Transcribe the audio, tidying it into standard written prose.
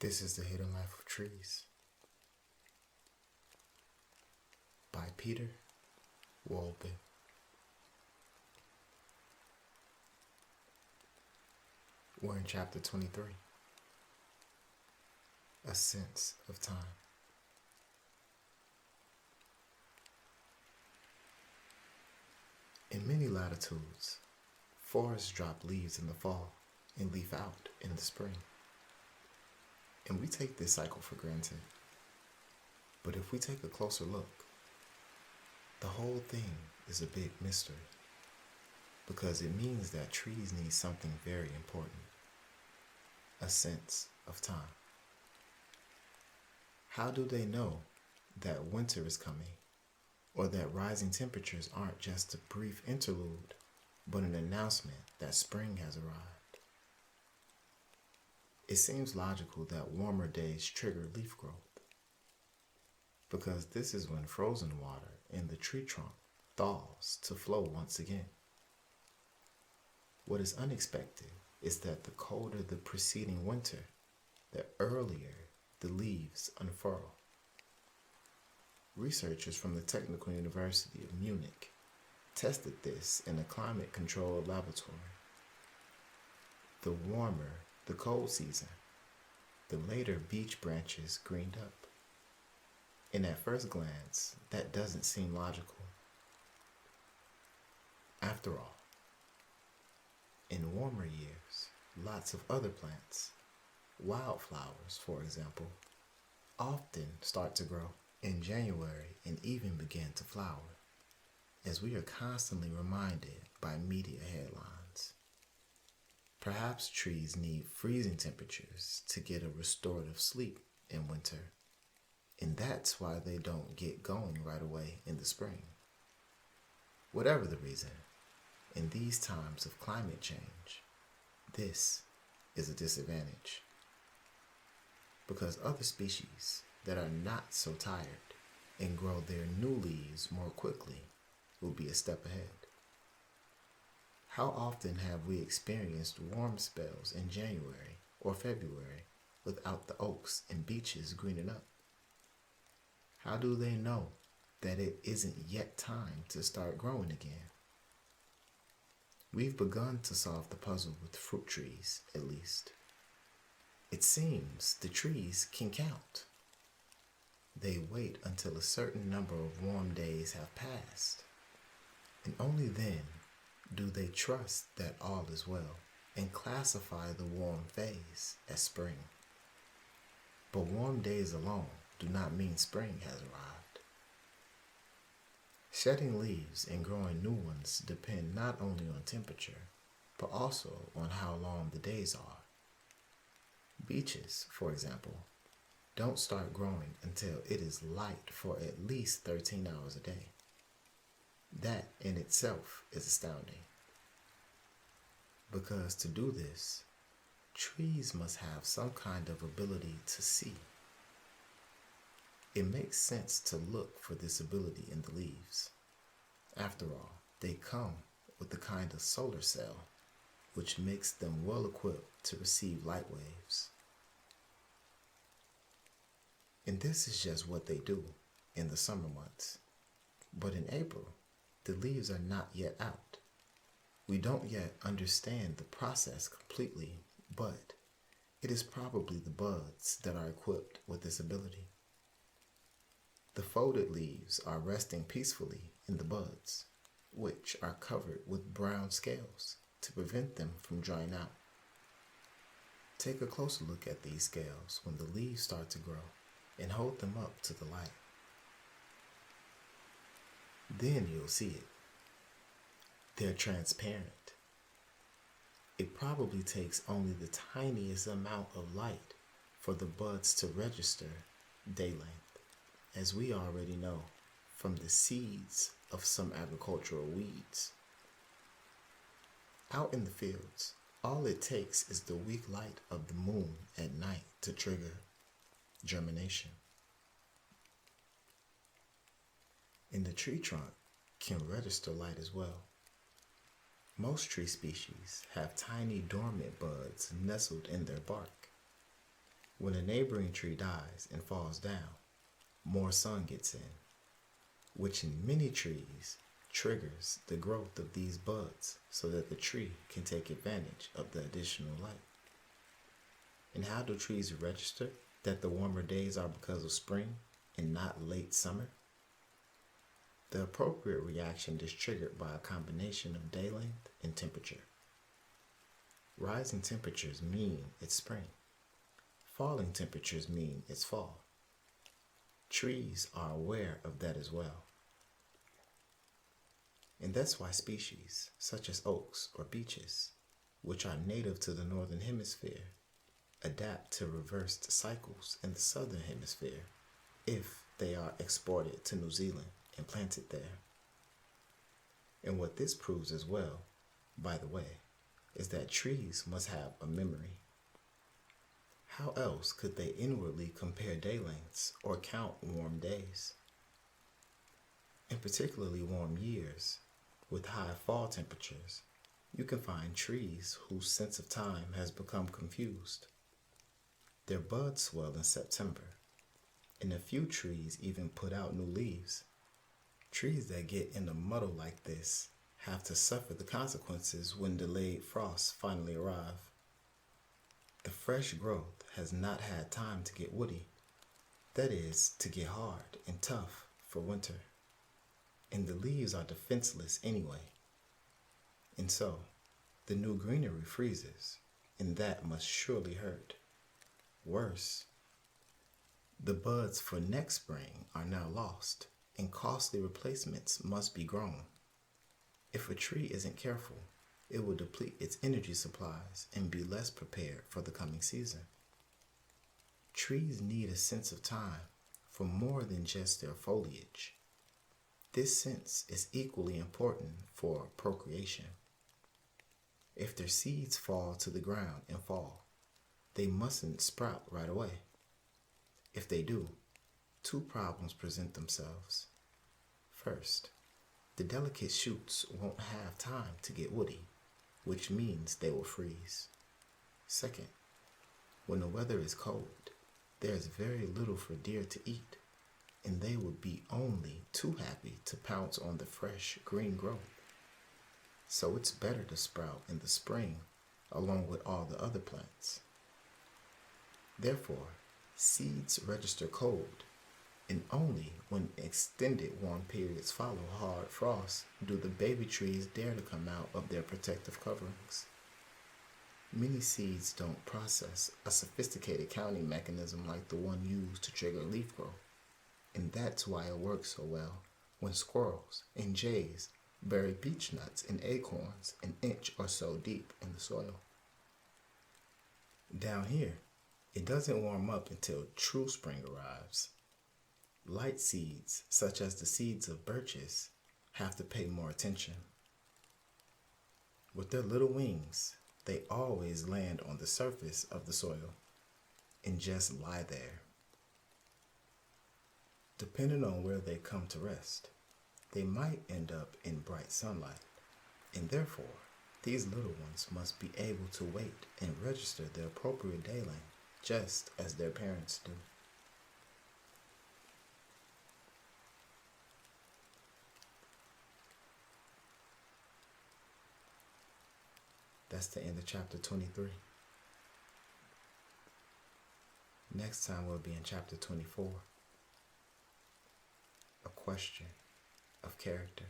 This is The Hidden Life of Trees by Peter Wolbe. We're in chapter 23, A Sense of Time. In many latitudes, forests drop leaves in the fall and leaf out in the spring. And we take this cycle for granted. But if we take a closer look, the whole thing is a big mystery, because it means that trees need something very important: a sense of time. How do they know that winter is coming, or that rising temperatures aren't just a brief interlude, but an announcement that spring has arrived? It seems logical that warmer days trigger leaf growth, because this is when frozen water in the tree trunk thaws to flow once again. What is unexpected is that the colder the preceding winter, the earlier the leaves unfurl. Researchers from the Technical University of Munich tested this in a climate-controlled laboratory. The warmer the cold season, the later beech branches greened up. And at first glance, that doesn't seem logical. After all, in warmer years, lots of other plants, wildflowers for example, often start to grow in January and even begin to flower, as we are constantly reminded by media headlines. Perhaps trees need freezing temperatures to get a restorative sleep in winter, and that's why they don't get going right away in the spring. Whatever the reason, in these times of climate change, this is a disadvantage, because other species that are not so tired and grow their new leaves more quickly will be a step ahead. How often have we experienced warm spells in January or February without the oaks and beeches greening up? How do they know that it isn't yet time to start growing again? We've begun to solve the puzzle with fruit trees, at least. It seems the trees can count. They wait until a certain number of warm days have passed, and only then do they trust that all is well and classify the warm phase as spring. But warm days alone do not mean spring has arrived. Shedding leaves and growing new ones depend not only on temperature, but also on how long the days are. Beeches, for example, don't start growing until it is light for at least 13 hours a day. That in itself is astounding. Because to do this, trees must have some kind of ability to see. It makes sense to look for this ability in the leaves. After all, they come with a kind of solar cell, which makes them well equipped to receive light waves. And this is just what they do in the summer months. But in April, the leaves are not yet out. We don't yet understand the process completely, but it is probably the buds that are equipped with this ability. The folded leaves are resting peacefully in the buds, which are covered with brown scales to prevent them from drying out. Take a closer look at these scales when the leaves start to grow and hold them up to the light. Then you'll see it. They're transparent. It probably takes only the tiniest amount of light for the buds to register day length, as we already know from the seeds of some agricultural weeds. Out in the fields, all it takes is the weak light of the moon at night to trigger germination. And the tree trunk can register light as well. Most tree species have tiny dormant buds nestled in their bark, When a neighboring tree dies and falls down, more sun gets in, which in many trees triggers the growth of these buds so that the tree can take advantage of the additional light. And how do trees register that the warmer days are because of spring and not late summer? The appropriate reaction is triggered by a combination of day length and temperature. Rising temperatures mean it's spring. Falling temperatures mean it's fall. Trees are aware of that as well. And that's why species such as oaks or beeches, which are native to the northern hemisphere, adapt to reversed cycles in the southern hemisphere if they are exported to New Zealand and planted there. And what this proves as well, by the way, is that trees must have a memory. How else could they inwardly compare day lengths or count warm days? In particularly warm years, with high fall temperatures, you can find trees whose sense of time has become confused. Their buds swell in September, and a few trees even put out new leaves. Trees that get in a muddle like this have to suffer the consequences when delayed frosts finally arrive. The fresh growth has not had time to get woody, that is, to get hard and tough for winter. And the leaves are defenseless anyway. And so, the new greenery freezes, and that must surely hurt. Worse, the buds for next spring are now lost, and costly replacements must be grown. If a tree isn't careful, it will deplete its energy supplies and be less prepared for the coming season. Trees need a sense of time for more than just their foliage. This sense is equally important for procreation. If their seeds fall to the ground and fall, they mustn't sprout right away. If they do, two problems present themselves. First, the delicate shoots won't have time to get woody, which means they will freeze. Second, when the weather is cold, there is very little for deer to eat, and they would be only too happy to pounce on the fresh green growth. So it's better to sprout in the spring along with all the other plants. Therefore, seeds register cold, and only when extended warm periods follow hard frost do the baby trees dare to come out of their protective coverings. Many seeds don't process a sophisticated counting mechanism like the one used to trigger leaf growth, and that's why it works so well when squirrels and jays bury beech nuts and acorns an inch or so deep in the soil. Down here, it doesn't warm up until true spring arrives. Light seeds, such as the seeds of birches, have to pay more attention. With their little wings, they always land on the surface of the soil and just lie there. Depending on where they come to rest, they might end up in bright sunlight, and therefore, these little ones must be able to wait and register the appropriate day length just as their parents do. That's the end of chapter 23. Next time we'll be in chapter 24. A question of character.